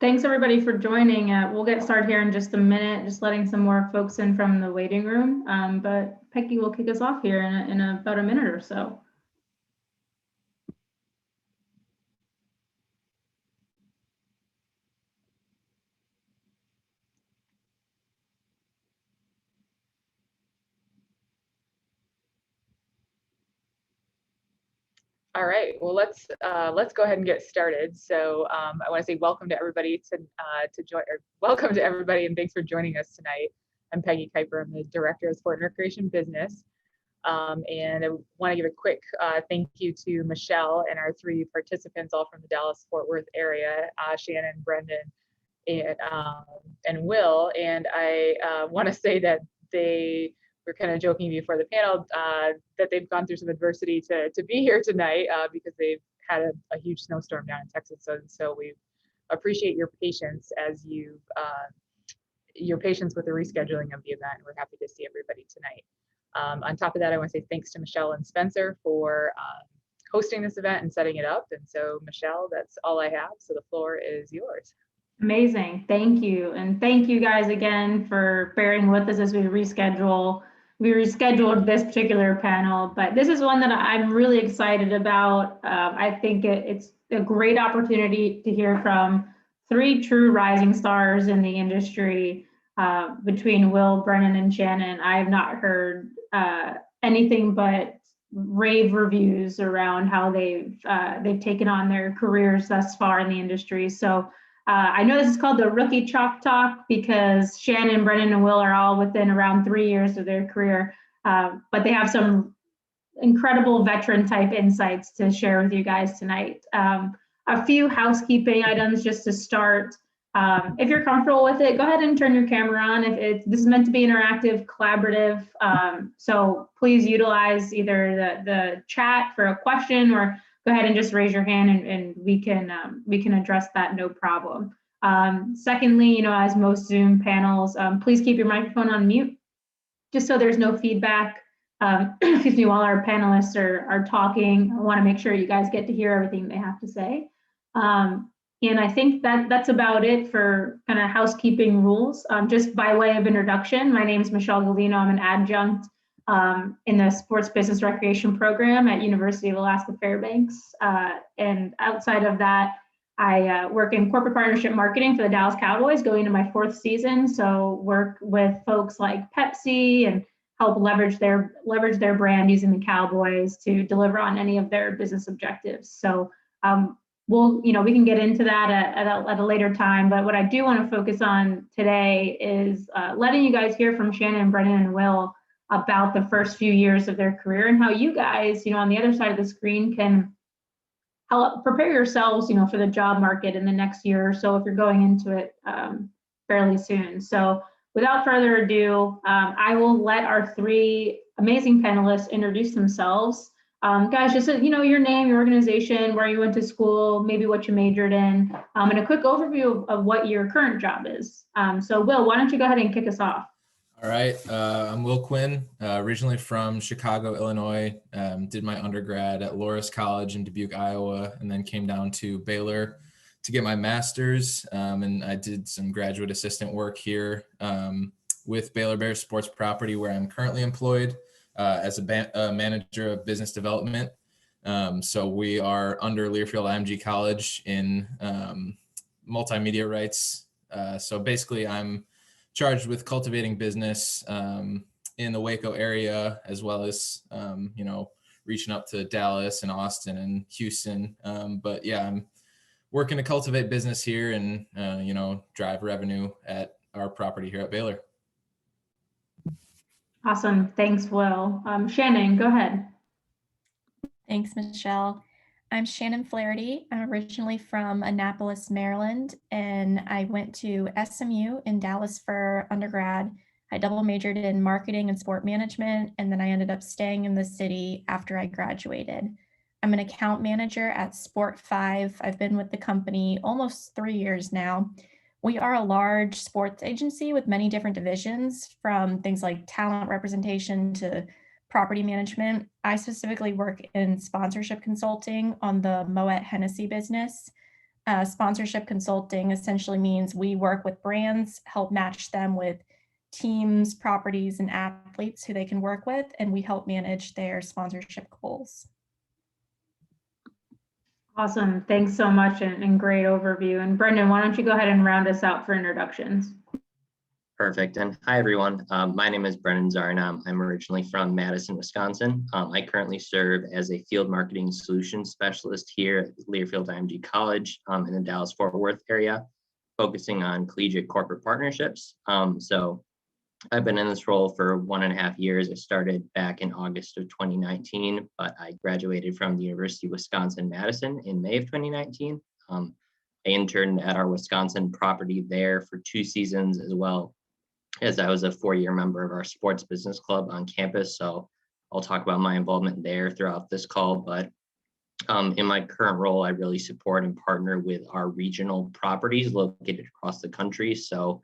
Thanks everybody for joining. We'll get started here in just a minute, just letting some more folks in from the waiting room. But Peggy will kick us off here in about a minute or so. All right, well, let's go ahead and get started. So I want to say welcome to everybody welcome to everybody, and thanks for joining us tonight. I'm Peggy Kuiper. I'm the Director of Sport and Recreation Business. And I want to give a quick thank you to Michelle and our three participants, all from the Dallas-Fort Worth area, Shannon, Brenden, and Will. And I want to say that we're kind of joking before the panel that they've gone through some adversity to be here tonight because they've had a huge snowstorm down in Texas. So we appreciate your patience as your patience with the rescheduling of the event. We're happy to see everybody tonight. On top of that, I want to say thanks to Michelle and Spencer for hosting this event and setting it up. And so, Michelle, that's all I have. So the floor is yours. Amazing. Thank you. And thank you guys again for bearing with us as we reschedule. We rescheduled this particular panel, but this is one that I'm really excited about. I think it's a great opportunity to hear from three true rising stars in the industry. Between Will, Brenden, and Shannon, I have not heard anything but rave reviews around how they've taken on their careers thus far in the industry. So I know this is called the Rookie Chalk Talk because Shannon, Brenden, and Will are all within around 3 years of their career, but they have some incredible veteran type insights to share with you guys tonight. A few housekeeping items just to start. If you're comfortable with it, go ahead and turn your camera on. This is meant to be interactive, collaborative, so please utilize either the chat for a question or go ahead and just raise your hand and we can address that, no problem. Secondly, as most Zoom panels, please keep your microphone on mute, just so there's no feedback. Excuse me, while our panelists are talking, I want to make sure you guys get to hear everything they have to say. And I think that's about it for kind of housekeeping rules. Just by way of introduction, my name is Michelle Galino. I'm an adjunct in the Sports Business Recreation program at University of Alaska Fairbanks. And outside of that, I work in corporate partnership marketing for the Dallas Cowboys, going into my 4th season. So work with folks like Pepsi and help leverage their brand using the Cowboys to deliver on any of their business objectives. So we can get into that at a later time, but what I do want to focus on today is letting you guys hear from Shannon, Brenden, and Will about the first few years of their career and how you guys, on the other side of the screen can help prepare yourselves, for the job market in the next year or so if you're going into it fairly soon. So without further ado, I will let our three amazing panelists introduce themselves. Guys, just your name, your organization, where you went to school, maybe what you majored in, and a quick overview of what your current job is. So Will, why don't you go ahead and kick us off? All right, I'm Will Quinn, originally from Chicago, Illinois, did my undergrad at Loras College in Dubuque, Iowa, and then came down to Baylor to get my master's, and I did some graduate assistant work here with Baylor Bear Sports Property, where I'm currently employed as a manager of business development. So we are under Learfield IMG College in multimedia rights. So basically I'm charged with cultivating business in the Waco area, as well as, reaching up to Dallas and Austin and Houston. But yeah, I'm working to cultivate business here and, drive revenue at our property here at Baylor. Awesome. Thanks, Will. Shannon, go ahead. Thanks, Michelle. I'm Shannon Flaherty. I'm originally from Annapolis, Maryland, and I went to SMU in Dallas for undergrad. I double majored in marketing and sport management, and then I ended up staying in the city after I graduated. I'm an account manager at Sportfive. I've been with the company almost 3 years now. We are a large sports agency with many different divisions, from things like talent representation to property management. I specifically work in sponsorship consulting on the Moet Hennessy business. Sponsorship consulting essentially means we work with brands, help match them with teams, properties, and athletes who they can work with, and we help manage their sponsorship goals. Awesome. Thanks so much and great overview. And Brenden, why don't you go ahead and round us out for introductions? Perfect. And hi, everyone. My name is Brenden Zarrinnam. I'm originally from Madison, Wisconsin. I currently serve as a field marketing solutions specialist here at Learfield IMG College in the Dallas-Fort Worth area, focusing on collegiate corporate partnerships. So I've been in this role for 1.5 years. I started back in August of 2019, but I graduated from the University of Wisconsin-Madison in May of 2019. I interned at our Wisconsin property there for 2 seasons, as well as I was a 4-year member of our sports business club on campus. So I'll talk about my involvement there throughout this call. But in my current role, I really support and partner with our regional properties located across the country. So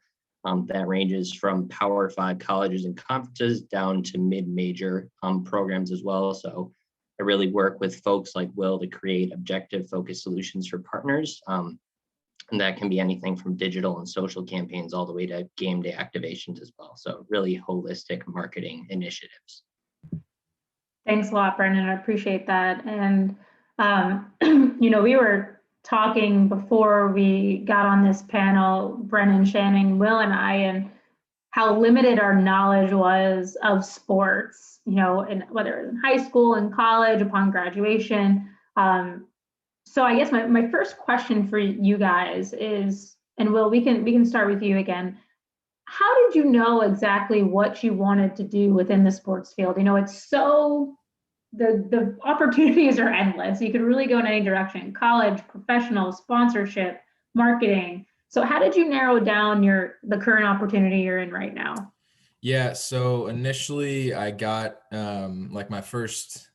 that ranges from Power 5 colleges and conferences down to mid-major programs as well. So I really work with folks like Will to create objective focused solutions for partners. And that can be anything from digital and social campaigns all the way to game day activations as well. So really holistic marketing initiatives. Thanks a lot, Brenden. I appreciate that. And, we were talking before we got on this panel, Brenden, Shannon, Will, and I, and how limited our knowledge was of sports, and whether it was in high school and college upon graduation. So I guess my first question for you guys is, and Will, we can start with you again. How did you know exactly what you wanted to do within the sports field? It's so, the opportunities are endless. You could really go in any direction: college, professional, sponsorship, marketing. So how did you narrow down the current opportunity you're in right now? Yeah, so initially I got like my first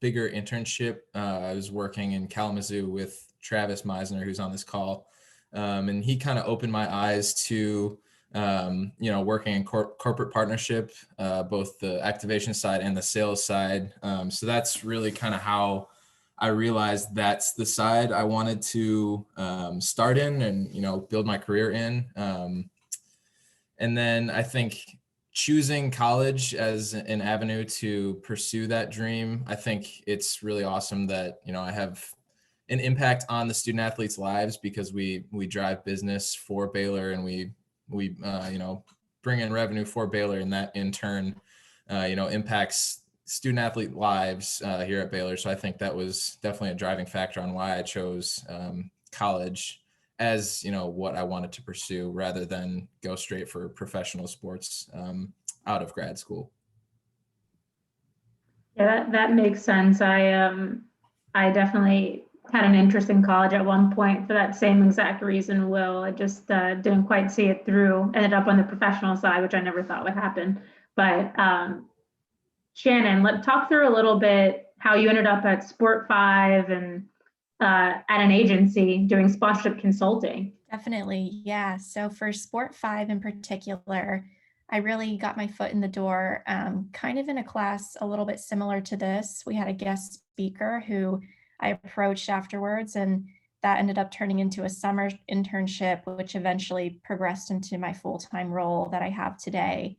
bigger internship. I was working in Kalamazoo with Travis Meisner, who's on this call. And he kind of opened my eyes to, working in corporate partnership, both the activation side and the sales side. So that's really kind of how I realized that's the side I wanted to start in and, build my career in. And then I think choosing college as an avenue to pursue that dream, I think it's really awesome that, I have an impact on the student athletes' lives, because we drive business for Baylor, and we bring in revenue for Baylor, and that in turn, impacts student athlete lives here at Baylor. So I think that was definitely a driving factor on why I chose college as what I wanted to pursue, rather than go straight for professional sports out of grad school. Yeah, that makes sense. I definitely had an interest in college at one point for that same exact reason, Will. I just didn't quite see it through. Ended up on the professional side, which I never thought would happen. But Shannon, let's talk through a little bit how you ended up at Sportfive and at an agency doing sponsorship consulting. Definitely, yeah. So for Sportfive in particular, I really got my foot in the door kind of in a class a little bit similar to this. We had a guest speaker who I approached afterwards, and that ended up turning into a summer internship, which eventually progressed into my full-time role that I have today.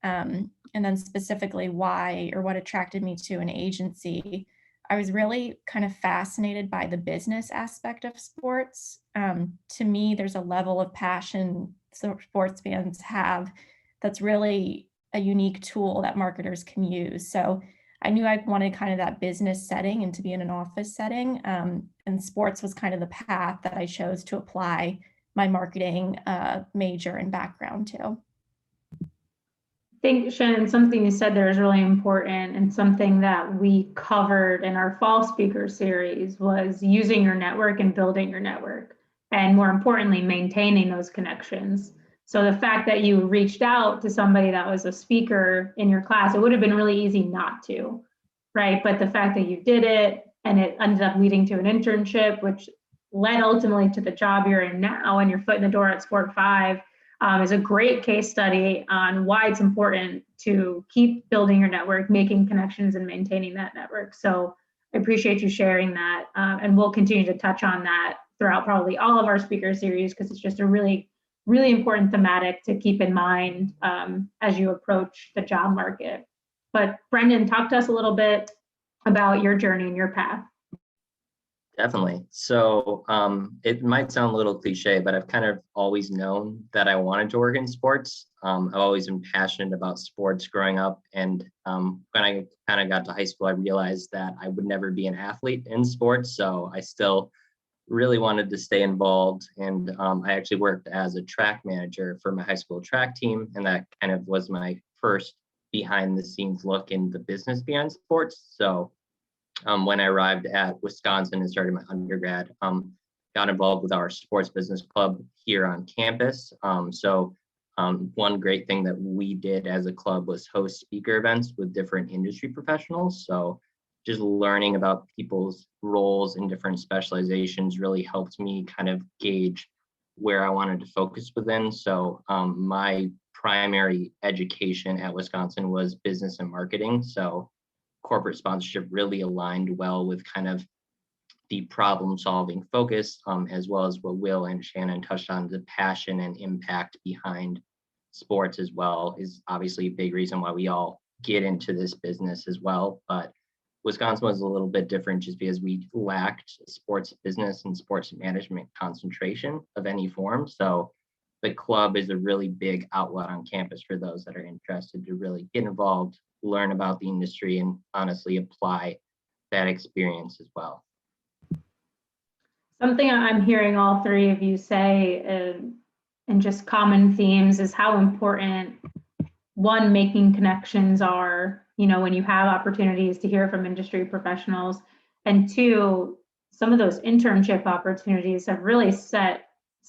And then specifically why, or what attracted me to an agency, I was really kind of fascinated by the business aspect of sports. To me, there's a level of passion sports fans have that's really a unique tool that marketers can use. So I knew I wanted kind of that business setting and to be in an office setting. And sports was kind of the path that I chose to apply my marketing major and background to. I think, Shannon, something you said there is really important, and something that we covered in our fall speaker series was using your network and building your network, and more importantly, maintaining those connections. So the fact that you reached out to somebody that was a speaker in your class, it would have been really easy not to, right? But the fact that you did it, and it ended up leading to an internship, which led ultimately to the job you're in now, and your foot in the door at Sportfive, is a great case study on why it's important to keep building your network, making connections, and maintaining that network. So I appreciate you sharing that. And we'll continue to touch on that throughout probably all of our speaker series, because it's just a really, really important thematic to keep in mind as you approach the job market. But Brenden, talk to us a little bit about your journey and your path. Definitely. So it might sound a little cliche, but I've kind of always known that I wanted to work in sports. I've always been passionate about sports growing up. And when I kind of got to high school, I realized that I would never be an athlete in sports. So I still really wanted to stay involved. And I actually worked as a track manager for my high school track team. And that kind of was my first behind the scenes look in the business behind sports. So when I arrived at Wisconsin and started my undergrad, got involved with our sports business club here on campus. One great thing that we did as a club was host speaker events with different industry professionals. So just learning about people's roles and different specializations really helped me kind of gauge where I wanted to focus within. So my primary education at Wisconsin was business and marketing. So corporate sponsorship really aligned well with kind of the problem solving focus, as well as what Will and Shannon touched on, the passion and impact behind sports as well is obviously a big reason why we all get into this business as well. But Wisconsin was a little bit different just because we lacked sports business and sports management concentration of any form. So the club is a really big outlet on campus for those that are interested to really get involved, learn about the industry, and honestly apply that experience as well. Something I'm hearing all three of you say, and just common themes, is how important, one, making connections are, when you have opportunities to hear from industry professionals, and two, some of those internship opportunities have really set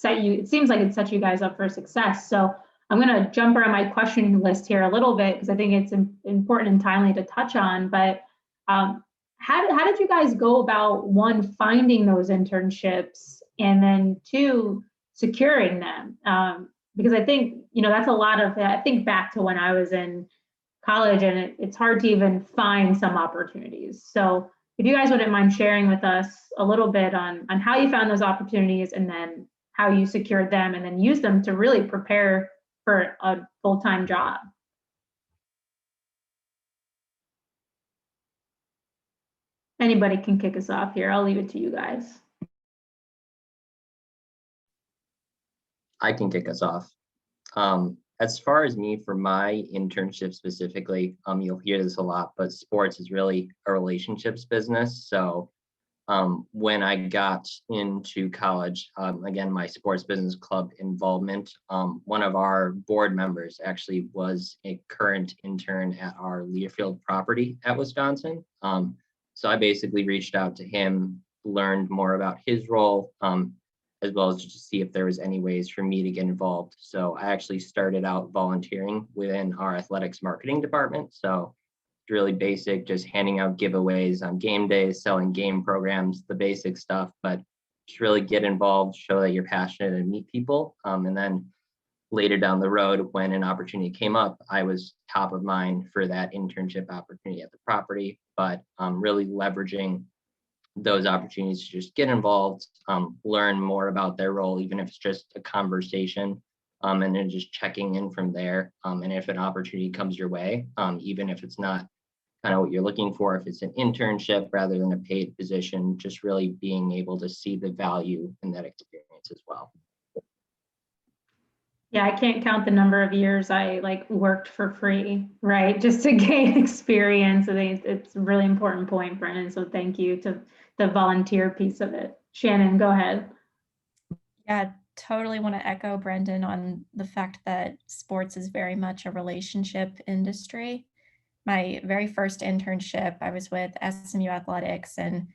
you, it seems like it set you guys up for success. So I'm going to jump around my question list here a little bit because I think it's important and timely to touch on. But how did you guys go about, one, finding those internships, and then two, securing them? Because I think, that's a lot of, I think back to when I was in college, and it's hard to even find some opportunities. So if you guys wouldn't mind sharing with us a little bit on how you found those opportunities, and then how you secured them, and then use them to really prepare for a full-time job. Anybody can kick us off here. I'll leave it to you guys. I can kick us off. As far as me, for my internship specifically, you'll hear this a lot, but sports is really a relationships business. So when I got into college, again, my sports business club involvement, one of our board members actually was a current intern at our Learfield property at Wisconsin. So I basically reached out to him, learned more about his role, as well as just to see if there was any ways for me to get involved. So I actually started out volunteering within our athletics marketing department. So really basic, just handing out giveaways on game days, selling game programs, the basic stuff, but just really get involved, show that you're passionate, and meet people. And then later down the road, when an opportunity came up, I was top of mind for that internship opportunity at the property, but really leveraging those opportunities to just get involved, learn more about their role, even if it's just a conversation, and then just checking in from there. And if an opportunity comes your way, even if it's not kind of what you're looking for, if it's an internship rather than a paid position, just really being able to see the value in that experience as well. Yeah, I can't count the number of years I worked for free, right? Just to gain experience. I think it's a really important point, Brenden. So thank you to the volunteer piece of it. Shannon, go ahead. Yeah, totally want to echo Brenden on the fact that sports is very much a relationship industry. My very first internship, I was with SMU Athletics, and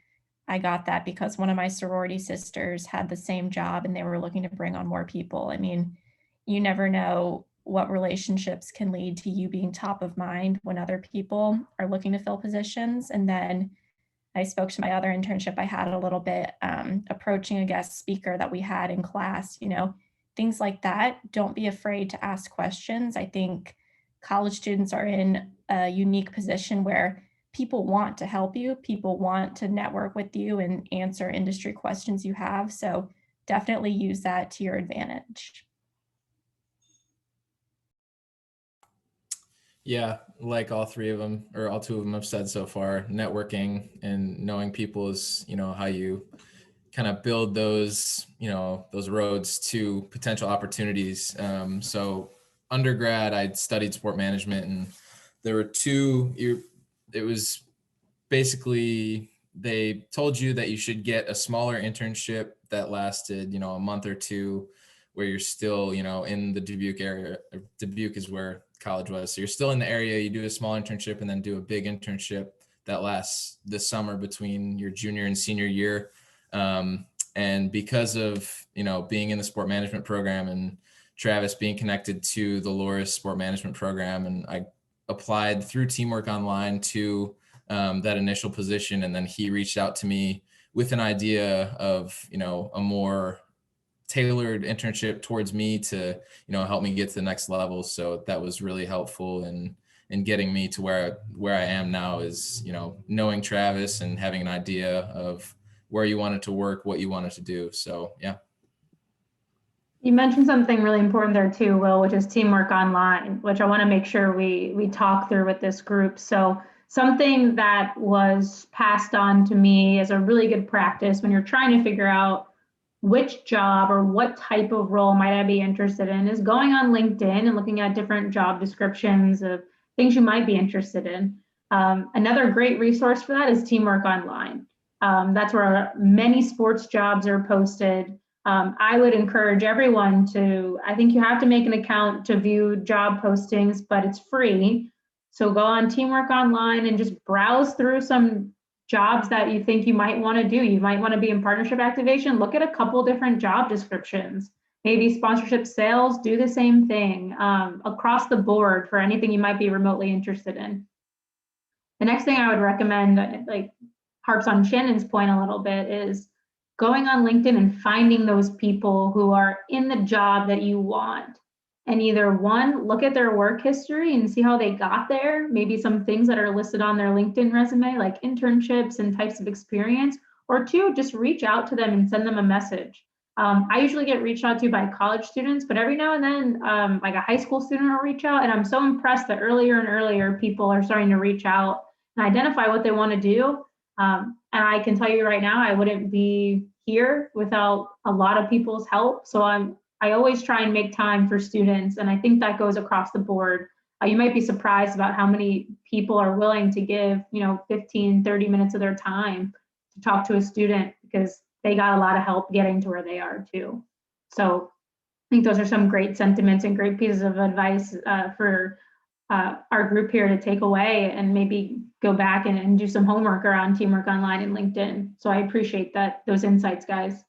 I got that because one of my sorority sisters had the same job and they were looking to bring on more people. I mean, you never know what relationships can lead to you being top of mind when other people are looking to fill positions. And then I spoke to my other internship I had a little bit, approaching a guest speaker that we had in class, things like that. Don't be afraid to ask questions. I think college students are in a unique position where people want to help you. People want to network with you and answer industry questions you have. So definitely use that to your advantage. Yeah, like all three of them, or all two of them have said so far, networking and knowing people is, how you kind of build those, those roads to potential opportunities. So undergrad, I studied sport management, and there were it was basically, they told you that you should get a smaller internship that lasted, a month or two, where you're still, in the Dubuque area. Dubuque is where college was. So you're still in the area, you do a small internship and then do a big internship that lasts the summer between your junior and senior year. And because of, being in the sport management program and Travis being connected to the Loris sport management program, and I applied through Teamwork Online to that initial position. And then he reached out to me with an idea of, a more tailored internship towards me to, help me get to the next level. So that was really helpful in getting me to where I am now, is, knowing Travis and having an idea of where you wanted to work, what you wanted to do. So, yeah. You mentioned something really important there too, Will, which is Teamwork Online, which I want to make sure we talk through with this group. So something that was passed on to me as a really good practice when you're trying to figure out which job or what type of role might I be interested in is going on LinkedIn and looking at different job descriptions of things you might be interested in. Another great resource for that is Teamwork Online. That's where many sports jobs are posted. I would encourage everyone to, I think you have to make an account to view job postings, but it's free. So go on Teamwork Online and just browse through some jobs that you think you might want to do. You might want to be in partnership activation. Look at a couple different job descriptions. Maybe sponsorship sales, do the same thing across the board for anything you might be remotely interested in. The next thing I would recommend, like harps on Shannon's point a little bit, is going on LinkedIn and finding those people who are in the job that you want. And either one, look at their work history and see how they got there, maybe some things that are listed on their LinkedIn resume, like internships and types of experience, or two, just reach out to them and send them a message. I usually get reached out to by college students, but every now and then, like a high school student will reach out, and I'm so impressed that earlier and earlier people are starting to reach out and identify what they want to do. And I can tell you right now, I wouldn't be here without a lot of people's help. So I always try and make time for students, and I think that goes across the board. You might be surprised about how many people are willing to give, 15, 30 minutes of their time to talk to a student because they got a lot of help getting to where they are too. So I think those are some great sentiments and great pieces of advice for our group here to take away and maybe go back and do some homework around Teamwork Online and LinkedIn. So I appreciate those insights, guys.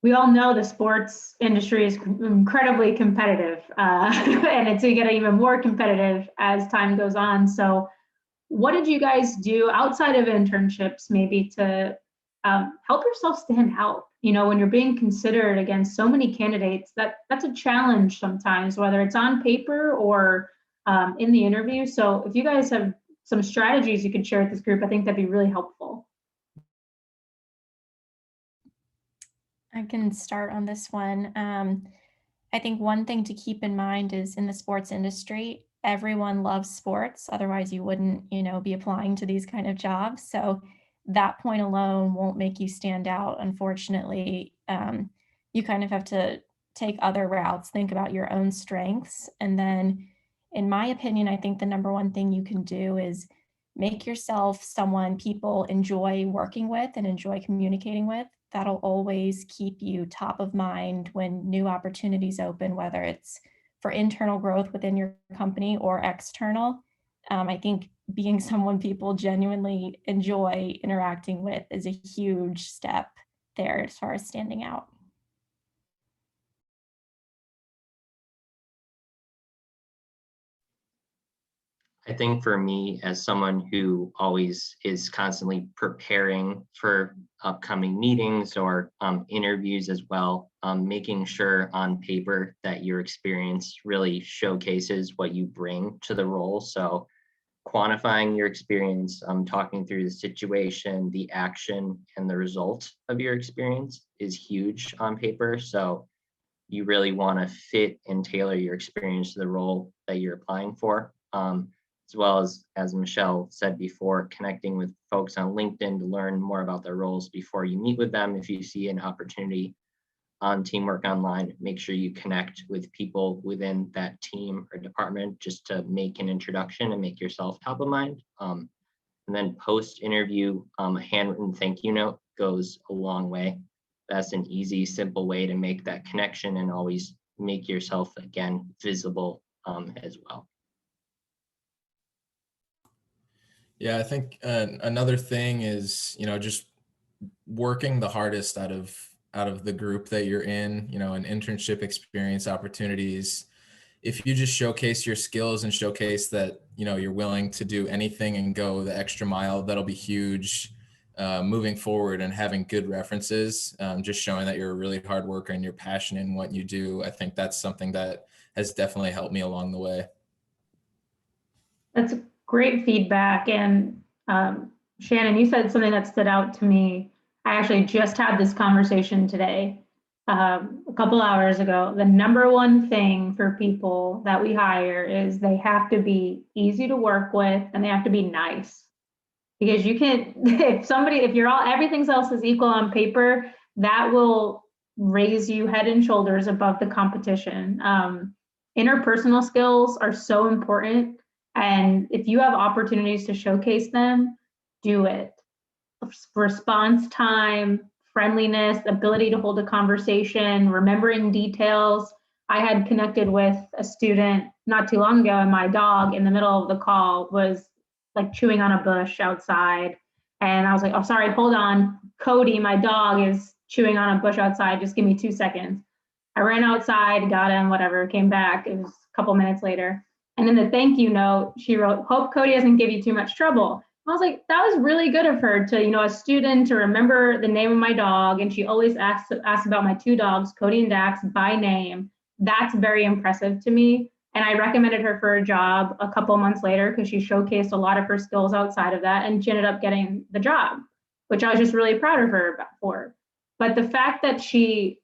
We all know the sports industry is incredibly competitive, and it's going to get even more competitive as time goes on. So what did you guys do outside of internships maybe to help yourself stand out? When you're being considered against so many candidates, that's a challenge sometimes, whether it's on paper or in the interview. So if you guys have some strategies you could share with this group, I think that'd be really helpful. I can start on this one. I think one thing to keep in mind is in the sports industry, everyone loves sports. Otherwise you wouldn't, be applying to these kind of jobs. So that point alone won't make you stand out. Unfortunately, you kind of have to take other routes, think about your own strengths. And then in my opinion, I think the number one thing you can do is make yourself someone people enjoy working with and enjoy communicating with. That'll always keep you top of mind when new opportunities open, whether it's for internal growth within your company or external. I think being someone people genuinely enjoy interacting with is a huge step there as far as standing out. I think for me, as someone who always is constantly preparing for upcoming meetings or interviews as well, making sure on paper that your experience really showcases what you bring to the role. So quantifying your experience, talking through the situation, the action, and the result of your experience is huge on paper. So you really want to fit and tailor your experience to the role that you're applying for, as well as Michelle said before, connecting with folks on LinkedIn to learn more about their roles before you meet with them. If you see an opportunity on Teamwork Online, make sure you connect with people within that team or department just to make an introduction and make yourself top of mind. And then post-interview, a handwritten thank you note goes a long way. That's an easy, simple way to make that connection and always make yourself, again, visible as well. Yeah, I think another thing is, just working the hardest out of the group that you're in, and internship experience opportunities. If you just showcase your skills and showcase that, you're willing to do anything and go the extra mile, that'll be huge moving forward. And having good references, just showing that you're a really hard worker and you're passionate in what you do. I think that's something that has definitely helped me along the way. That's great feedback. And Shannon, you said something that stood out to me. I actually just had this conversation today, a couple hours ago. The number one thing for people that we hire is they have to be easy to work with and they have to be nice. Because you can't, if you're all, everything else is equal on paper, that will raise you head and shoulders above the competition. Interpersonal skills are so important. And if you have opportunities to showcase them, do it. Response time, friendliness, ability to hold a conversation, remembering details. I had connected with a student not too long ago, and my dog in the middle of the call was like chewing on a bush outside. And I was like, oh, sorry, hold on. Cody, my dog, is chewing on a bush outside. Just give me 2 seconds. I ran outside, got him, whatever, came back. It was a couple minutes later. And in the thank you note, she wrote, hope Cody doesn't give you too much trouble. I was like, that was really good of her to, a student to remember the name of my dog. And she always asks about my 2 dogs, Cody and Dax, by name. That's very impressive to me. And I recommended her for a job a couple months later because she showcased a lot of her skills outside of that. And she ended up getting the job, which I was just really proud of her for. But the fact that she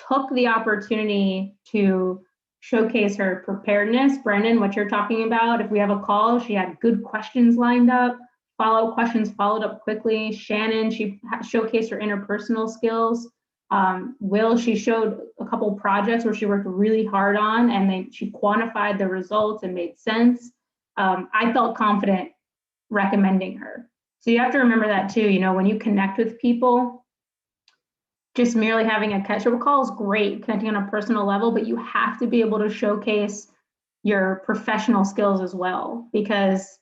took the opportunity to showcase her preparedness, Brenden, what you're talking about, if we have a call, she had good questions lined up, follow-up questions followed up quickly. Shannon, she showcased her interpersonal skills. Will, she showed a couple projects where she worked really hard on and she quantified the results and made sense. I felt confident recommending her. So you have to remember that too, when you connect with people, just merely having a casual call is great, connecting on a personal level, but you have to be able to showcase your professional skills as well. Because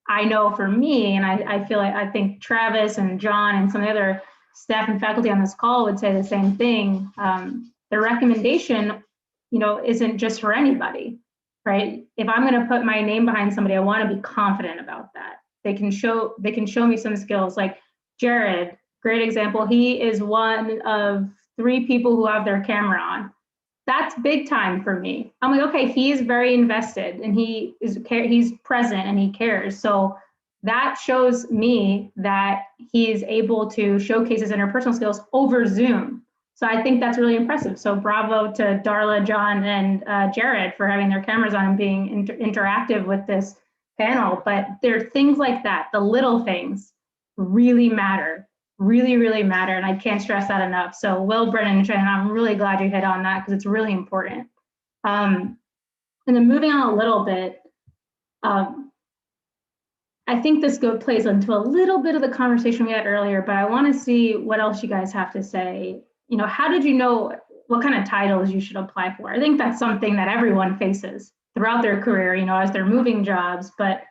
I know for me, and I feel like I think Travis and John and some of the other staff and faculty on this call would say the same thing. The recommendation, isn't just for anybody, right? If I'm going to put my name behind somebody, I want to be confident about that. They can show me some skills. Like Jared, great example. He is one of 3 people who have their camera on. That's big time for me. I'm like, okay, he's very invested and he's present and he cares. So that shows me that he is able to showcase his interpersonal skills over Zoom. So I think that's really impressive. So bravo to Darla, John, and Jared for having their cameras on and being interactive with this panel. But there are things like that, the little things really matter, really, really matter. And I can't stress that enough. So Will, Brenden, and Shannon, I'm really glad you hit on that because it's really important. And then moving on a little bit, I think this plays into a little bit of the conversation we had earlier, but I want to see what else you guys have to say. How did you know what kind of titles you should apply for? I think that's something that everyone faces throughout their career, as they're moving jobs. But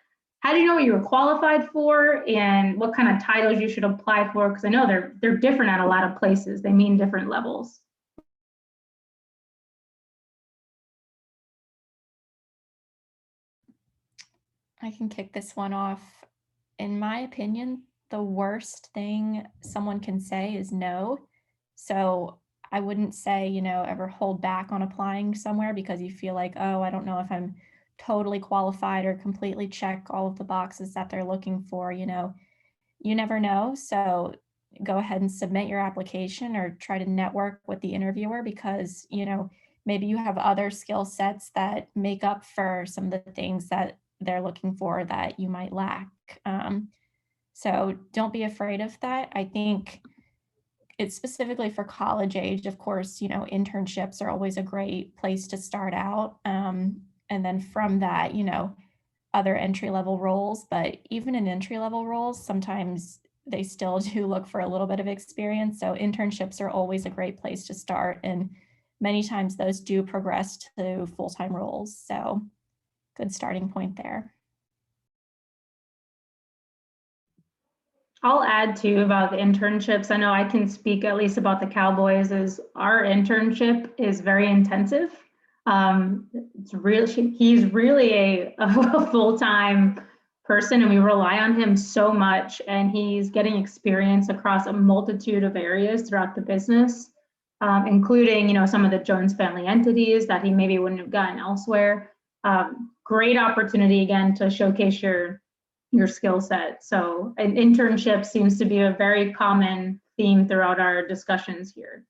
how do you know what you were qualified for and what kind of titles you should apply for? Because I know they're different at a lot of places. They mean different levels. I can kick this one off. In my opinion, the worst thing someone can say is no. So I wouldn't say, ever hold back on applying somewhere because you feel like, oh, I don't know if I'm totally qualified or completely check all of the boxes that they're looking for. You never know. So go ahead and submit your application or try to network with the interviewer, because, maybe you have other skill sets that make up for some of the things that they're looking for that you might lack. So don't be afraid of that. I think it's specifically for college age. Of course, internships are always a great place to start out. And then from that, other entry-level roles, but even in entry-level roles, sometimes they still do look for a little bit of experience. So internships are always a great place to start. And many times those do progress to full-time roles. So good starting point there. I'll add too about the internships. I know I can speak at least about the Cowboys, is our internship is very intensive. He's really a full-time person, and we rely on him so much, and he's getting experience across a multitude of areas throughout the business, including, some of the Jones family entities that he maybe wouldn't have gotten elsewhere. Great opportunity again to showcase your skill set. So an internship seems to be a very common theme throughout our discussions here.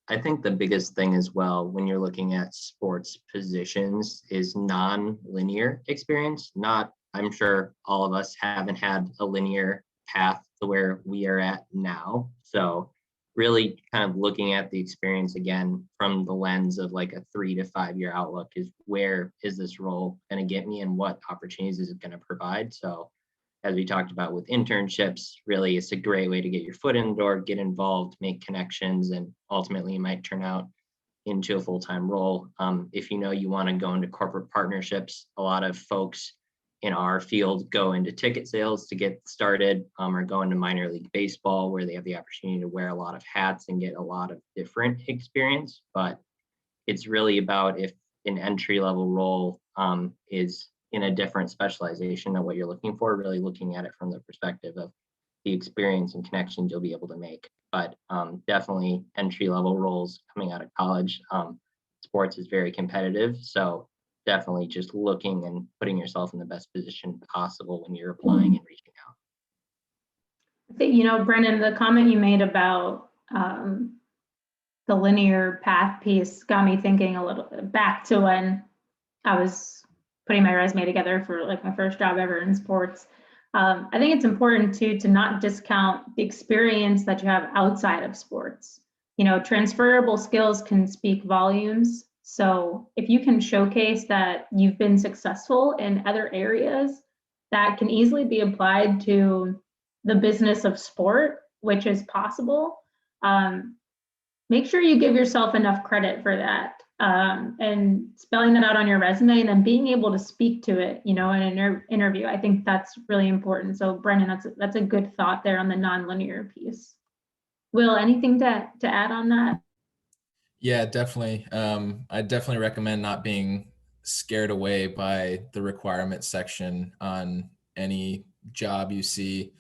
I think the biggest thing as well when you're looking at sports positions is non-linear experience. I'm sure all of us haven't had a linear path to where we are at now. So really kind of looking at the experience again from the lens of like a 3 to 5 year outlook is, where is this role going to get me and what opportunities is it going to provide? So as we talked about with internships, really it's a great way to get your foot in the door, get involved, make connections, and ultimately you might turn out into a full-time role. If you want to go into corporate partnerships, a lot of folks in our field go into ticket sales to get started, or go into minor league baseball where they have the opportunity to wear a lot of hats and get a lot of different experience. But it's really about if an entry-level role is in a different specialization than what you're looking for, really looking at it from the perspective of the experience and connections you'll be able to make. But definitely entry-level roles coming out of college, sports is very competitive. So definitely just looking and putting yourself in the best position possible when you're applying and reaching out. I think, Brenden, the comment you made about the linear path piece got me thinking a little back to when I was putting my resume together for like my first job ever in sports. I think it's important too to not discount the experience that you have outside of sports. Transferable skills can speak volumes. So if you can showcase that you've been successful in other areas that can easily be applied to the business of sport, which is possible, make sure you give yourself enough credit for that, and spelling that out on your resume and then being able to speak to it, in an interview. I think that's really important. So Brenden, that's a good thought there on the nonlinear piece. Will, anything to add on that? Yeah, definitely. I definitely recommend not being scared away by the requirements section on any job you see.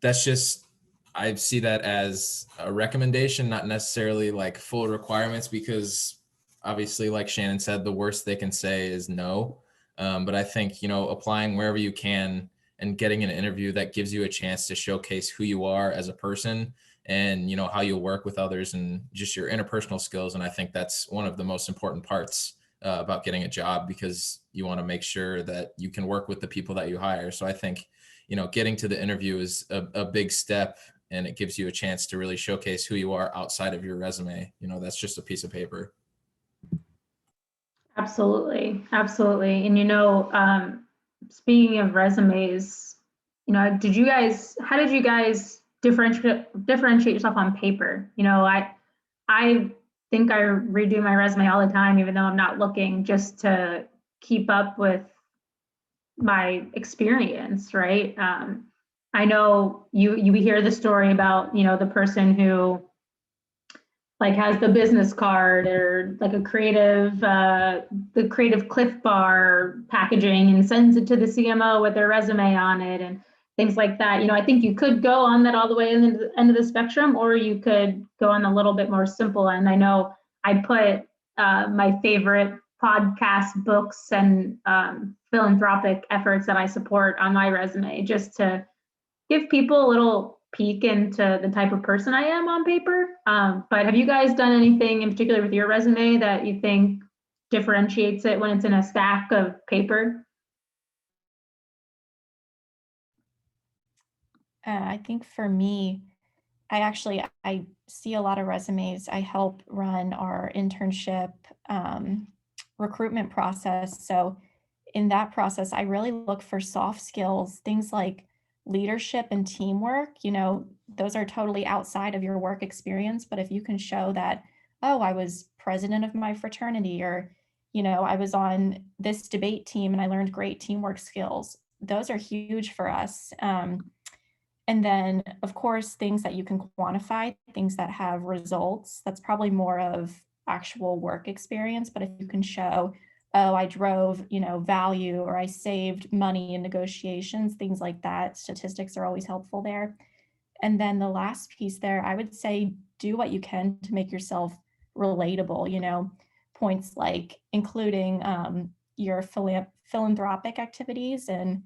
I see that as a recommendation, not necessarily like full requirements, because obviously, like Shannon said, the worst they can say is no. But I think, applying wherever you can and getting an interview that gives you a chance to showcase who you are as a person and, how you'll work with others and just your interpersonal skills. And I think that's one of the most important parts about getting a job, because you want to make sure that you can work with the people that you hire. So I think, getting to the interview is a big step, and it gives you a chance to really showcase who you are outside of your resume. That's just a piece of paper. Absolutely. Absolutely. And, speaking of resumes, how did you guys differentiate yourself on paper? I think I redo my resume all the time, even though I'm not looking, just to keep up with my experience, right? I know you hear the story about, the person who like has the business card or like the creative Cliff Bar packaging and sends it to the CMO with their resume on it and things like that. I think you could go on that all the way into the end of the spectrum, or you could go on a little bit more simple. And I know I put my favorite podcasts, books, and philanthropic efforts that I support on my resume, just to give people a little peek into the type of person I am on paper. But have you guys done anything in particular with your resume that you think differentiates it when it's in a stack of paper? I think for me, I see a lot of resumes. I help run our internship recruitment process. So in that process, I really look for soft skills, things like leadership and teamwork. Those are totally outside of your work experience. But if you can show that, oh, I was president of my fraternity, or, I was on this debate team and I learned great teamwork skills, those are huge for us. And then, of course, things that you can quantify, things that have results, that's probably more of actual work experience. But if you can show, oh, I drove, value, or I saved money in negotiations, things like that, statistics are always helpful there. And then the last piece there, I would say, do what you can to make yourself relatable, points like including your philanthropic activities and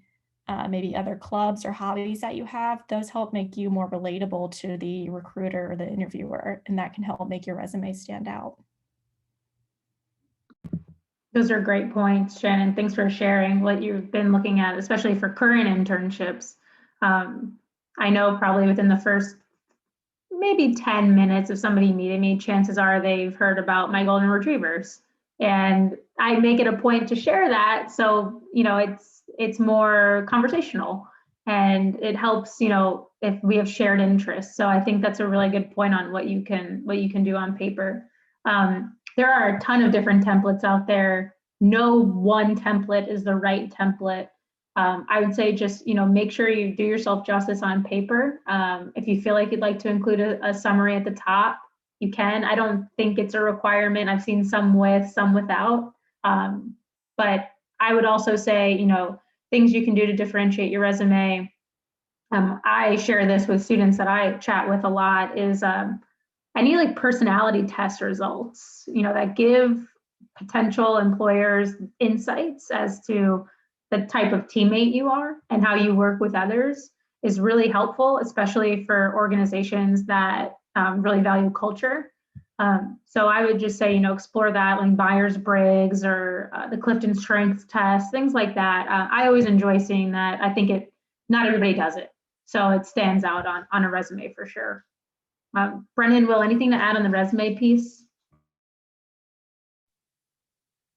maybe other clubs or hobbies that you have. Those help make you more relatable to the recruiter or the interviewer, and that can help make your resume stand out. Those are great points, Shannon. Thanks for sharing what you've been looking at, especially for current internships. I know probably within the first maybe 10 minutes of somebody meeting me, chances are they've heard about my golden retrievers. And I make it a point to share that. So, it's more conversational, and it helps, if we have shared interests. So I think that's a really good point on what you can do on paper. There are a ton of different templates out there. No one template is the right template. I would say just, make sure you do yourself justice on paper. If you feel like you'd like to include a summary at the top, you can. I don't think it's a requirement. I've seen some with, some without. But I would also say, things you can do to differentiate your resume. I share this with students that I chat with a lot is I need like personality test results, that give potential employers insights as to the type of teammate you are and how you work with others is really helpful, especially for organizations that really value culture. So I would just say, explore that, like Myers-Briggs or the Clifton Strengths test, things like that. I always enjoy seeing that. I think not everybody does it, so it stands out on a resume for sure. Brenden, Will, anything to add on the resume piece?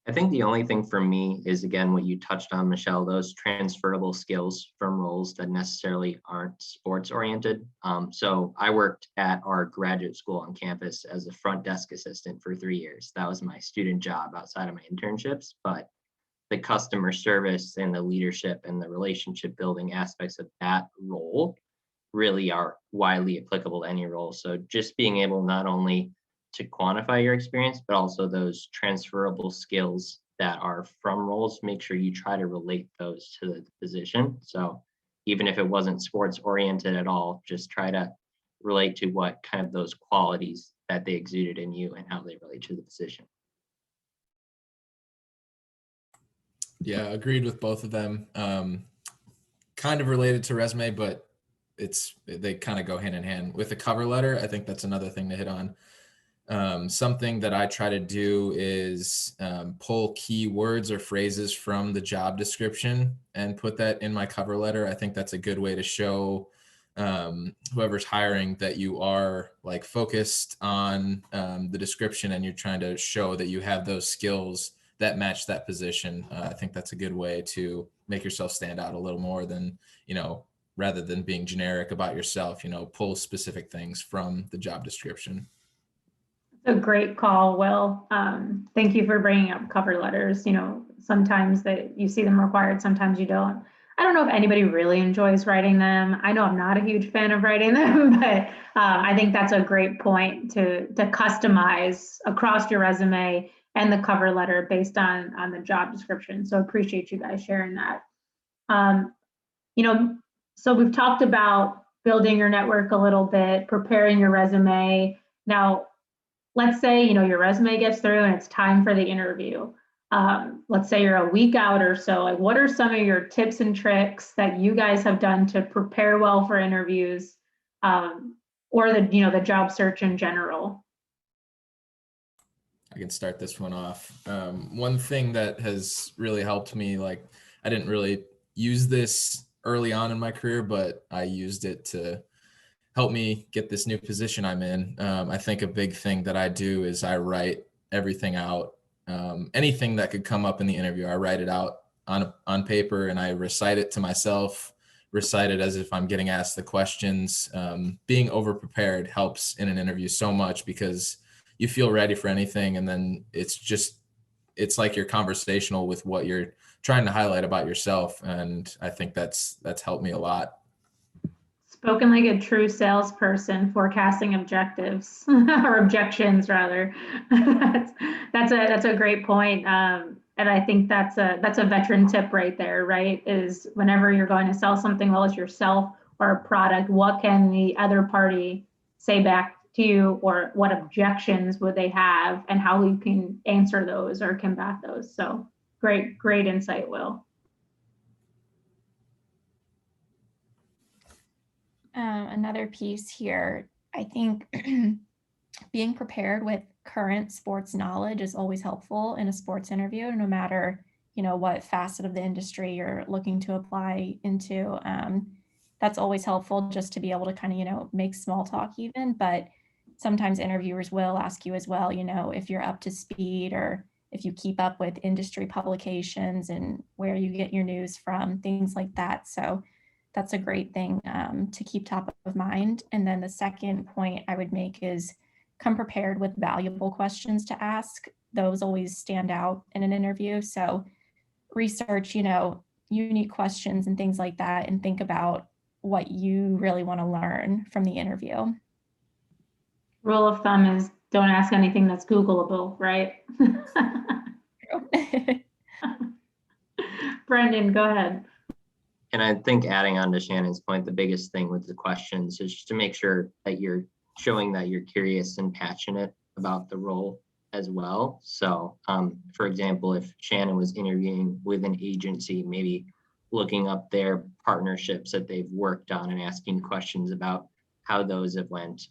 I think the only thing for me is, again, what you touched on, Michelle, those transferable skills from roles that necessarily aren't sports oriented. So I worked at our graduate school on campus as a front desk assistant for 3 years. That was my student job outside of my internships, but the customer service and the leadership and the relationship building aspects of that role really are widely applicable to any role. So just being able not only to quantify your experience, but also those transferable skills that are from roles, make sure you try to relate those to the position. So even if it wasn't sports oriented at all, just try to relate to what kind of those qualities that they exuded in you and how they relate to the position. Yeah, agreed with both of them. Kind of related to resume, but they kind of go hand in hand. With the cover letter, I think that's another thing to hit on. Something that I try to do is pull key words or phrases from the job description and put that in my cover letter. I think that's a good way to show whoever's hiring that you are like focused on the description and you're trying to show that you have those skills that match that position. I think that's a good way to make yourself stand out a little more than, rather than being generic about yourself, pull specific things from the job description. A great call, Will. Thank you for bringing up cover letters. Sometimes you see them required, sometimes you don't. I don't know if anybody really enjoys writing them. I know I'm not a huge fan of writing them, but I think that's a great point to customize across your resume and the cover letter based on the job description. So appreciate you guys sharing that. So we've talked about building your network a little bit, preparing your resume. Now, let's say, your resume gets through and it's time for the interview. Let's say you're a week out or so. Like, what are some of your tips and tricks that you guys have done to prepare well for interviews, or the job search in general? I can start this one off. One thing that has really helped me, like, I didn't really use this early on in my career, but I used it to help me get this new position I'm in. I think a big thing that I do is I write everything out. Anything that could come up in the interview, I write it out on paper and I recite it to myself, recite it as if I'm getting asked the questions. Being over prepared helps in an interview so much because you feel ready for anything. And then it's like you're conversational with what you're trying to highlight about yourself. And I think that's helped me a lot. Spoken like a true salesperson, forecasting objectives or objections rather. That's a great point. And I think that's a veteran tip right there, right? Is whenever you're going to sell something, well as yourself or a product, what can the other party say back to you, or what objections would they have, and how you can answer those or combat those. So great insight, Will. Another piece here, I think being prepared with current sports knowledge is always helpful in a sports interview, no matter, what facet of the industry you're looking to apply into. That's always helpful just to be able to kind of, make small talk even, but sometimes interviewers will ask you as well, if you're up to speed or if you keep up with industry publications and where you get your news from, things like that. So that's a great thing to keep top of mind. And then the second point I would make is come prepared with valuable questions to ask. Those always stand out in an interview. So research, unique questions and things like that, and think about what you really want to learn from the interview. Rule of thumb is don't ask anything that's Googleable, right? Brenden, go ahead. And I think adding on to Shannon's point, the biggest thing with the questions is just to make sure that you're showing that you're curious and passionate about the role as well. So, for example, if Shannon was interviewing with an agency, maybe looking up their partnerships that they've worked on and asking questions about how those have went.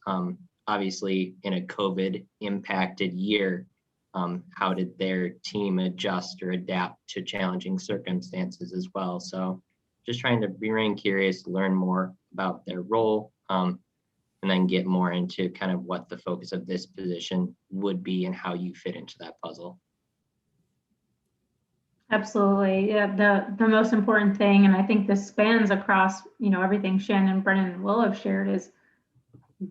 Obviously, in a COVID impacted year, how did their team adjust or adapt to challenging circumstances as well? So just trying to remain curious, learn more about their role, and then get more into kind of what the focus of this position would be and how you fit into that puzzle. Absolutely. Yeah, the most important thing, and I think this spans across, everything Shannon, Brenden, and Will have shared, is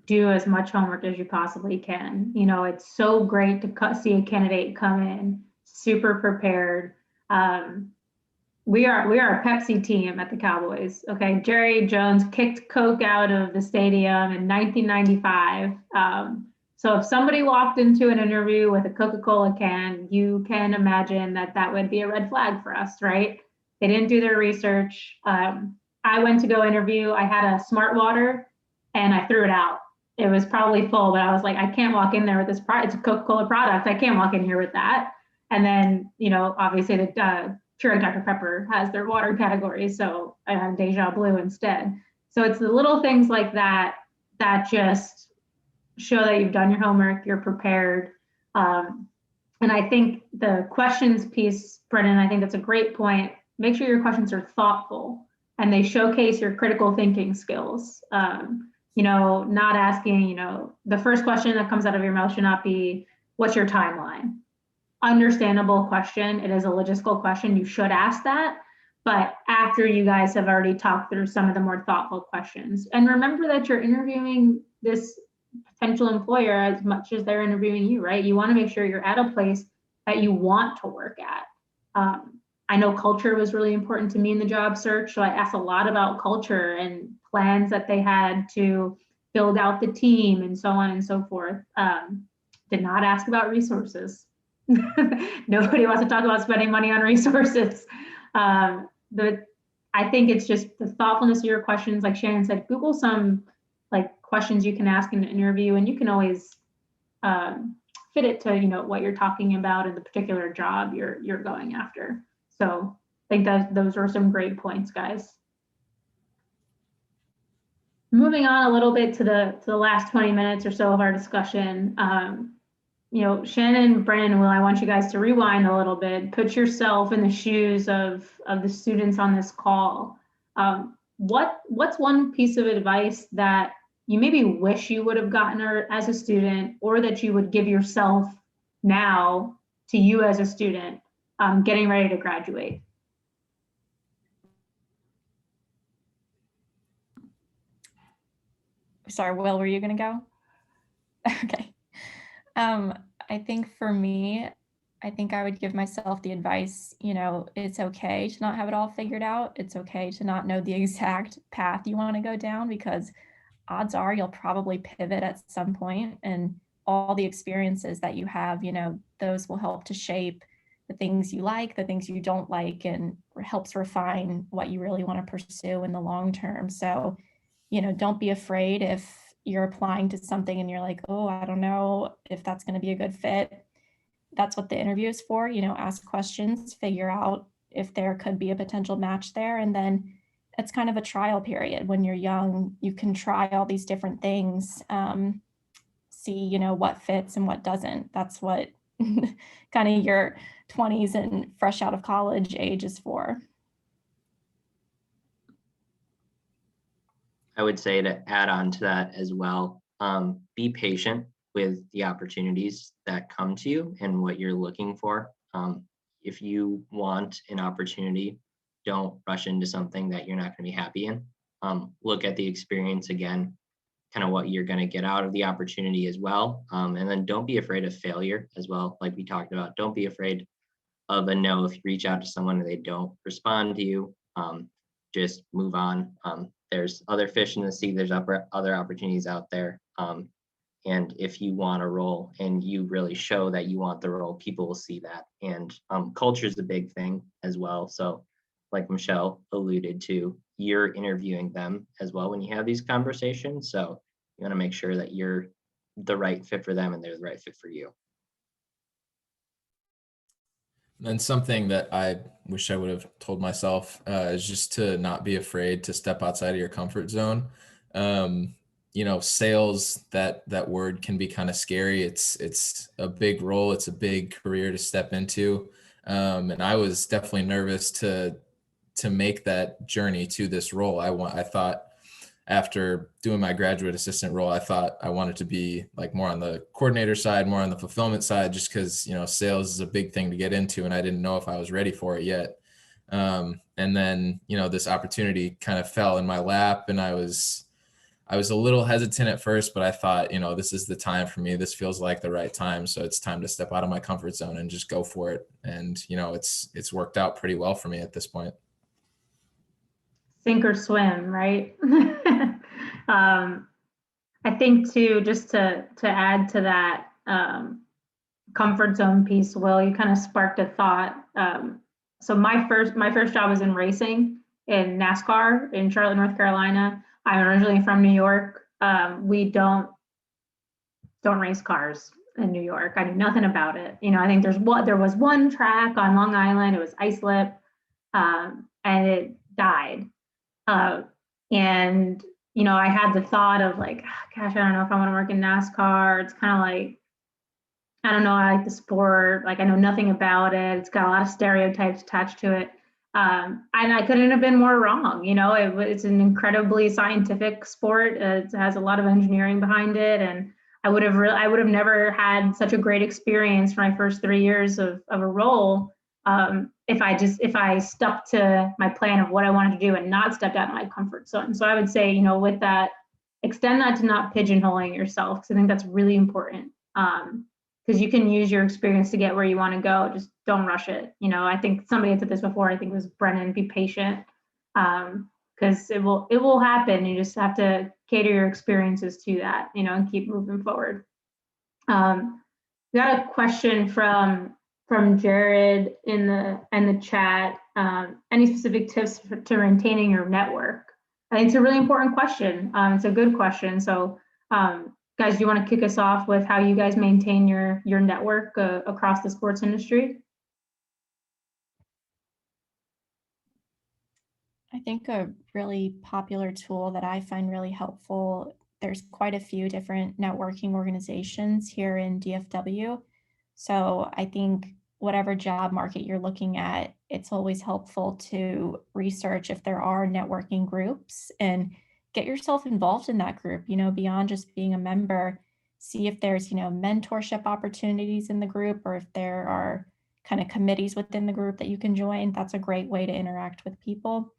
do as much homework as you possibly can. It's so great to see a candidate come in super prepared. We are a Pepsi team at the Cowboys. Okay, Jerry Jones kicked Coke out of the stadium in 1995. So if somebody walked into an interview with a Coca-Cola can, you can imagine that would be a red flag for us, right? They didn't do their research. I went to go interview. I had a Smart Water and I threw it out. It was probably full, but I was like, I can't walk in there with this product. It's a Coca-Cola product. I can't walk in here with that. And then, obviously the Keurig Dr. Pepper has their water category, so I have Deja Blue instead. So it's the little things like that that just show that you've done your homework, you're prepared. And I think the questions piece, Brenden, I think that's a great point. Make sure your questions are thoughtful and they showcase your critical thinking skills. Not asking, the first question that comes out of your mouth should not be, what's your timeline? Understandable question. It is a logistical question. You should ask that. But after you guys have already talked through some of the more thoughtful questions. And remember that you're interviewing this potential employer as much as they're interviewing you, right? You want to make sure you're at a place that you want to work at. I know culture was really important to me in the job search. So I asked a lot about culture and plans that they had to build out the team and so on and so forth. Did not ask about resources. Nobody wants to talk about spending money on resources. I think it's just the thoughtfulness of your questions. Like Shannon said, Google some questions you can ask in an interview, and you can always fit it to, what you're talking about in the particular job you're going after. So I think that those are some great points, guys. Moving on a little bit to the last 20 minutes or so of our discussion, Shannon, Brenden, Will, I want you guys to rewind a little bit, put yourself in the shoes of the students on this call. What's one piece of advice that you maybe wish you would have gotten as a student, or that you would give yourself now to you as a student getting ready to graduate? Sorry, Will, were you going to go? Okay. I think for me, I think I would give myself the advice, it's okay to not have it all figured out. It's okay to not know the exact path you want to go down, because odds are you'll probably pivot at some point, and all the experiences that you have, those will help to shape the things you like, the things you don't like, and helps refine what you really want to pursue in the long term. So, don't be afraid if you're applying to something and you're like, oh, I don't know if that's going to be a good fit. That's what the interview is for. Ask questions, figure out if there could be a potential match there. And then it's kind of a trial period. When you're young, you can try all these different things, see, what fits and what doesn't. That's what kind of your 20s and fresh out of college age is for. I would say, to add on to that as well, be patient with the opportunities that come to you and what you're looking for. If you want an opportunity, don't rush into something that you're not going to be happy in. Look at the experience again, kind of what you're going to get out of the opportunity as well. And then don't be afraid of failure as well. Like we talked about, don't be afraid of a no. If you reach out to someone and they don't respond to you, just move on. There's other fish in the sea. There's other opportunities out there. And if you want a role and you really show that you want the role, people will see that. And culture is a big thing as well. So like Michelle alluded to, you're interviewing them as well when you have these conversations. So you want to make sure that you're the right fit for them and they're the right fit for you. And something that I wish I would have told myself is just to not be afraid to step outside of your comfort zone. Sales, that word can be kind of scary. It's a big role. It's a big career to step into. And I was definitely nervous to make that journey to this role. I thought, after doing my graduate assistant role, I thought I wanted to be like more on the coordinator side, more on the fulfillment side, just because, sales is a big thing to get into and I didn't know if I was ready for it yet. And then, this opportunity kind of fell in my lap, and I was a little hesitant at first, but I thought, this is the time for me. This feels like the right time. So it's time to step out of my comfort zone and just go for it. And, it's worked out pretty well for me at this point. Sink or swim, right? I think too, just to add to that comfort zone piece, Will, you kind of sparked a thought. So my first job was in racing in NASCAR in Charlotte, North Carolina. I'm originally from New York. We don't race cars in New York. I knew nothing about it. I think there was one track on Long Island. It was ice-lip, and it died. And I had the thought of like, gosh, I don't know if I want to work in NASCAR. It's kind of like, I don't know, I like the sport. Like, I know nothing about it. It's got a lot of stereotypes attached to it. And I couldn't have been more wrong. It's an incredibly scientific sport. It has a lot of engineering behind it. And I would have never had such a great experience for my first 3 years of a role if I stuck to my plan of what I wanted to do and not stepped out of my comfort zone. So I would say, with that, extend that to not pigeonholing yourself, because I think that's really important. Because you can use your experience to get where you want to go. Just don't rush it. I think somebody had said this before. I think it was Brenden. Be patient, because it will happen. You just have to cater your experiences to that, and keep moving forward. We got a question from Jared in the chat. Any specific tips to maintaining your network? I think it's a really important question. It's a good question. So Guys, do you want to kick us off with how you guys maintain your network across the sports industry? I think a really popular tool that I find really helpful, there's quite a few different networking organizations here in DFW. So I think whatever job market you're looking at, it's always helpful to research if there are networking groups and get yourself involved in that group, beyond just being a member. See if there's, mentorship opportunities in the group, or if there are kind of committees within the group that you can join. That's a great way to interact with people.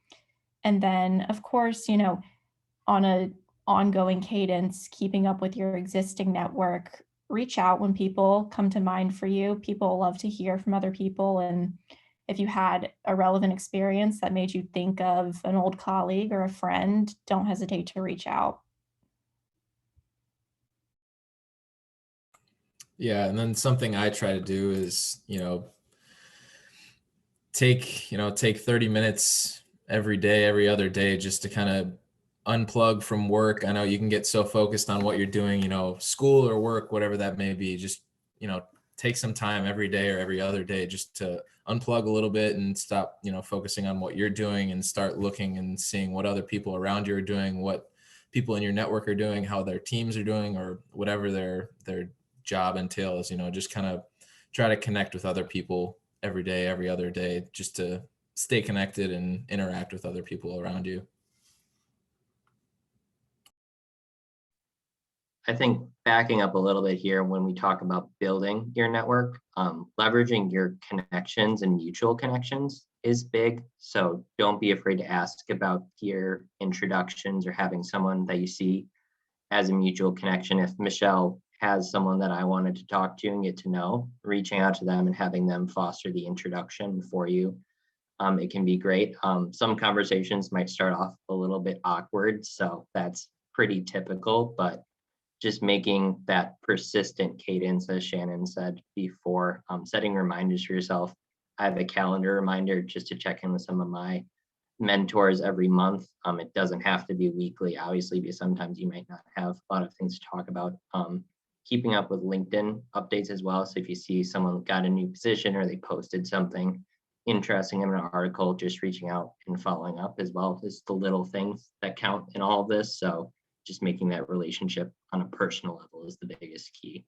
And then, of course, on a ongoing cadence, keeping up with your existing network, reach out when people come to mind for you. People love to hear from other people. And if you had a relevant experience that made you think of an old colleague or a friend, don't hesitate to reach out. Yeah, and then something I try to do is, take 30 minutes every day, every other day, just to kind of unplug from work. I know you can get so focused on what you're doing, school or work, whatever that may be. Just, take some time every day or every other day just to unplug a little bit and stop, focusing on what you're doing and start looking and seeing what other people around you are doing, what people in your network are doing, how their teams are doing, or whatever their job entails. Just kind of try to connect with other people every day, every other day, just to stay connected and interact with other people around you. I think backing up a little bit here, when we talk about building your network, leveraging your connections and mutual connections is big. So don't be afraid to ask about peer introductions or having someone that you see as a mutual connection. If Michelle has someone that I wanted to talk to and get to know, reaching out to them and having them foster the introduction for you, it can be great. Some conversations might start off a little bit awkward, so that's pretty typical, but just making that persistent cadence, as Shannon said before, setting reminders for yourself. I have a calendar reminder just to check in with some of my mentors every month. It doesn't have to be weekly, obviously, because sometimes you might not have a lot of things to talk about. Keeping up with LinkedIn updates as well. So if you see someone got a new position or they posted something interesting in an article, just reaching out and following up as well is the little things that count in all of this. So just making that relationship on a personal level is the biggest key.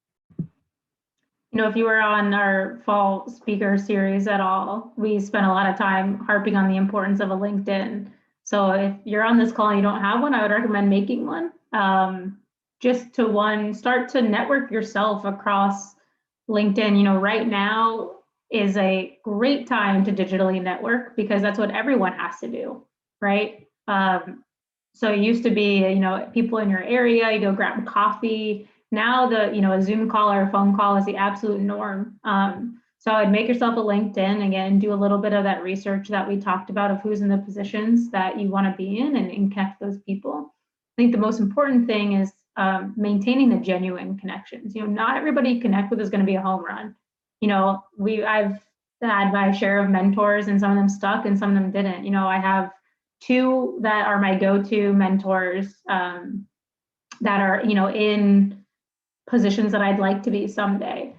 If you were on our fall speaker series at all, we spent a lot of time harping on the importance of a LinkedIn. So if you're on this call and you don't have one, I would recommend making one. Just to start to network yourself across LinkedIn. Right now is a great time to digitally network because that's what everyone has to do, right? So it used to be, people in your area, you go grab coffee. Now a Zoom call or a phone call is the absolute norm. So I'd make yourself a LinkedIn, again, do a little bit of that research that we talked about of who's in the positions that you want to be in and connect those people. I think the most important thing is maintaining the genuine connections. Not everybody you connect with is going to be a home run. I've had my share of mentors and some of them stuck and some of them didn't. I have two that are my go-to mentors that are, in positions that I'd like to be someday,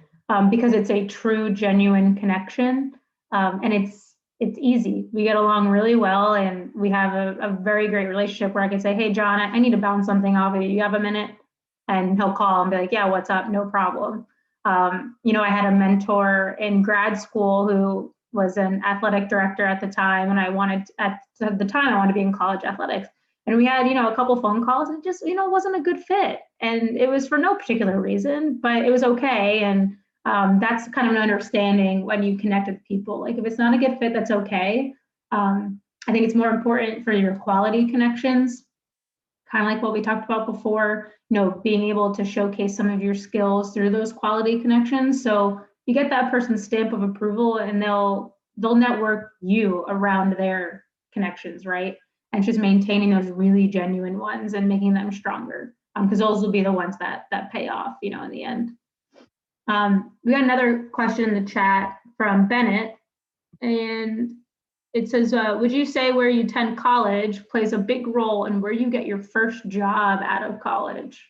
because it's a true, genuine connection, and it's easy. We get along really well, and we have a very great relationship where I can say, "Hey, John, I need to bounce something off of you. You have a minute?" And he'll call and be like, "Yeah, what's up? No problem." I had a mentor in grad school who was an athletic director at the time, and I wanted to be in college athletics. And we had, a couple phone calls and just, wasn't a good fit. And it was for no particular reason, but it was okay. And that's kind of an understanding when you connect with people. Like if it's not a good fit, that's okay. I think it's more important for your quality connections, kind of like what we talked about before, being able to showcase some of your skills through those quality connections. So you get that person's stamp of approval and they'll network you around their connections, right? And just maintaining those really genuine ones and making them stronger, because those will be the ones that pay off, in the end. We got another question in the chat from Bennett, and it says, would you say where you attend college plays a big role in where you get your first job out of college?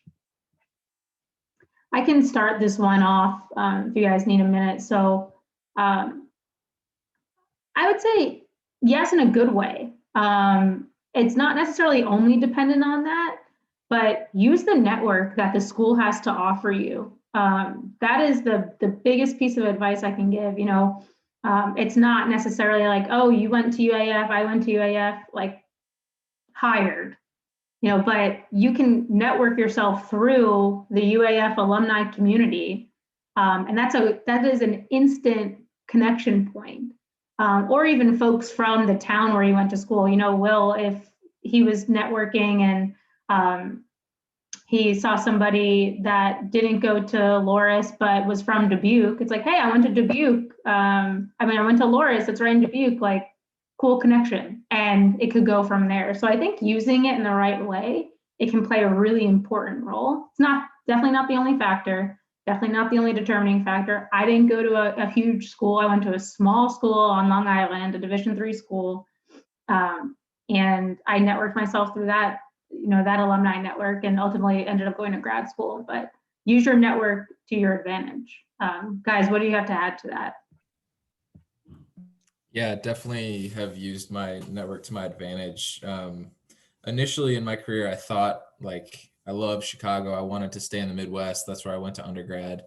I can start this one off if you guys need a minute. So I would say yes, in a good way. It's not necessarily only dependent on that, but use the network that the school has to offer you. That is the biggest piece of advice I can give. You know, it's not necessarily like, oh, you went to UAF, I went to UAF, like hired. You know, but you can network yourself through the UAF alumni community, and that is an instant connection point. Or even folks from the town where you went to school. You know, Will, if he was networking and he saw somebody that didn't go to Loris but was from Dubuque, it's like, hey, I went to Dubuque. I went to Loris. It's right in Dubuque. Like, cool connection, and it could go from there. So I think using it in the right way, it can play a really important role. It's definitely not the only factor, definitely not the only determining factor. I didn't go to a huge school. I went to a small school on Long Island, a Division III school, and I networked myself through that, you know, that alumni network, and ultimately ended up going to grad school. But use your network to your advantage. Guys, what do you have to add to that? Yeah, definitely have used my network to my advantage. Initially in my career, I thought, like, I love Chicago. I wanted to stay in the Midwest. That's where I went to undergrad.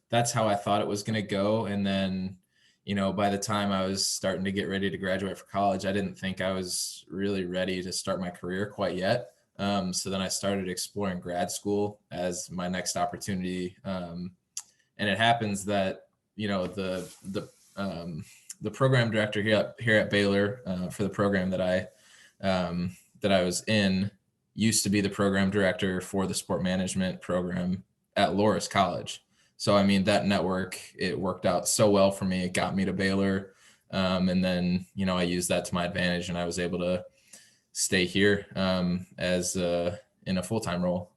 That's how I thought it was going to go. And then, you know, by the time I was starting to get ready to graduate for college, I didn't think I was really ready to start my career quite yet. So then I started exploring grad school as my next opportunity. And it happens that, you know, the program director here at Baylor for the program that I was in used to be the program director for the sport management program at Loris College. So, I mean, that network, it worked out so well for me. It got me to Baylor. And then, you know, I used that to my advantage, and I was able to stay here as in a full-time role.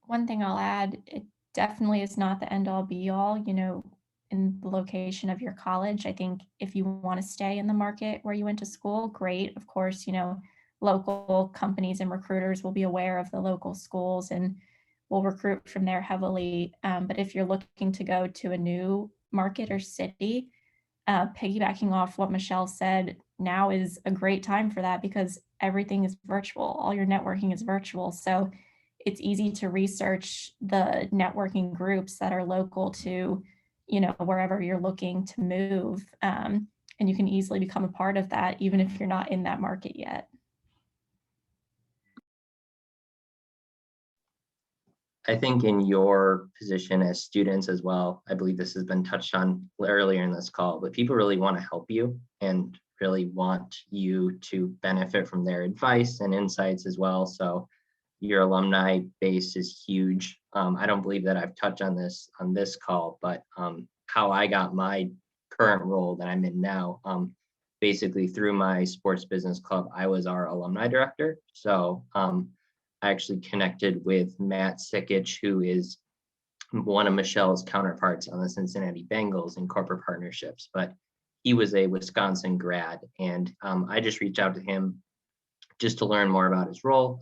One thing I'll add, it definitely is not the end all be all, you know, in the location of your college. I think if you want to stay in the market where you went to school, great. Of course, you know, local companies and recruiters will be aware of the local schools and will recruit from there heavily. But if you're looking to go to a new market or city, piggybacking off what Michelle said, now is a great time for that because everything is virtual. All your networking is virtual. So it's easy to research the networking groups that are local to, you know, wherever you're looking to move. And you can easily become a part of that, even if you're not in that market yet. I think in your position as students as well, I believe this has been touched on earlier in this call, but people really want to help you and really want you to benefit from their advice and insights as well. So your alumni base is huge. I don't believe that I've touched on this call, but how I got my current role that I'm in now, basically through my sports business club, I was our alumni director. So I actually connected with Matt Sikich, who is one of Michelle's counterparts on the Cincinnati Bengals in corporate partnerships, but he was a Wisconsin grad. And I just reached out to him just to learn more about his role.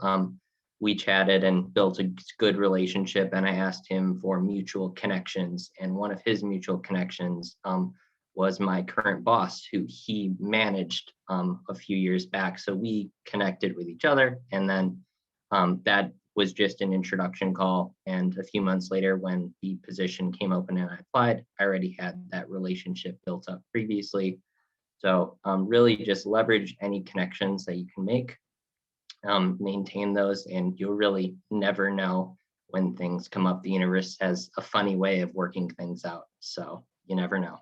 We chatted and built a good relationship, and I asked him for mutual connections. And one of his mutual connections was my current boss, who he managed a few years back. So we connected with each other, and then that was just an introduction call. And a few months later, when the position came open and I applied, I already had that relationship built up previously. So really just leverage any connections that you can make. Maintain those, and you'll really never know when things come up. The universe has a funny way of working things out, so you never know.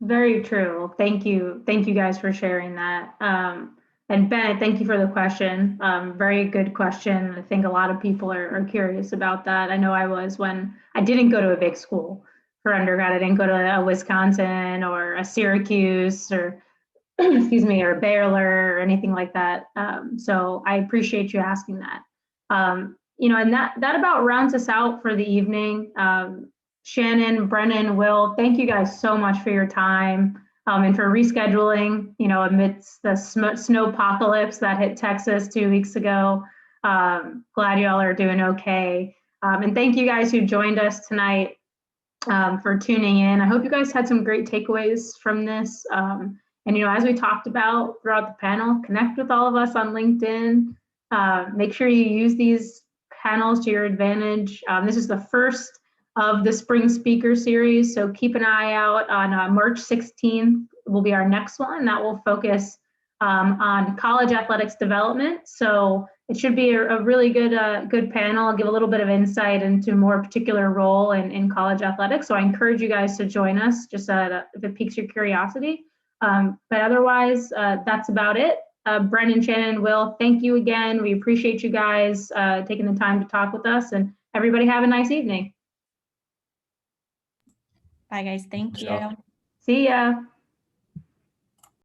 Very true. Thank you guys for sharing that. And Bennett, thank you for the question. Very good question. I think a lot of people are curious about that. I know I was when I didn't go to a big school for undergrad. I didn't go to a Wisconsin or a Syracuse or excuse me, or Baylor or anything like that. So I appreciate you asking that. You know, and that about rounds us out for the evening. Shannon, Brennan, Will, thank you guys so much for your time. and for rescheduling, amidst the snow apocalypse that hit Texas 2 weeks ago. Glad you all are doing okay. And thank you guys who joined us tonight for tuning in. I hope you guys had some great takeaways from this. And, as we talked about throughout the panel, connect with all of us on LinkedIn. Make sure you use these panels to your advantage. This is the first of the spring speaker series, so keep an eye out. On March 16th will be our next one that will focus on college athletics development. So it should be a really good panel. I'll give a little bit of insight into a more particular role in college athletics. So I encourage you guys to join us, just if it piques your curiosity. But otherwise, that's about it. Brenden, Shannon, Will, thank you again. We appreciate you guys taking the time to talk with us, and everybody have a nice evening. Bye, guys. Thank you. See ya.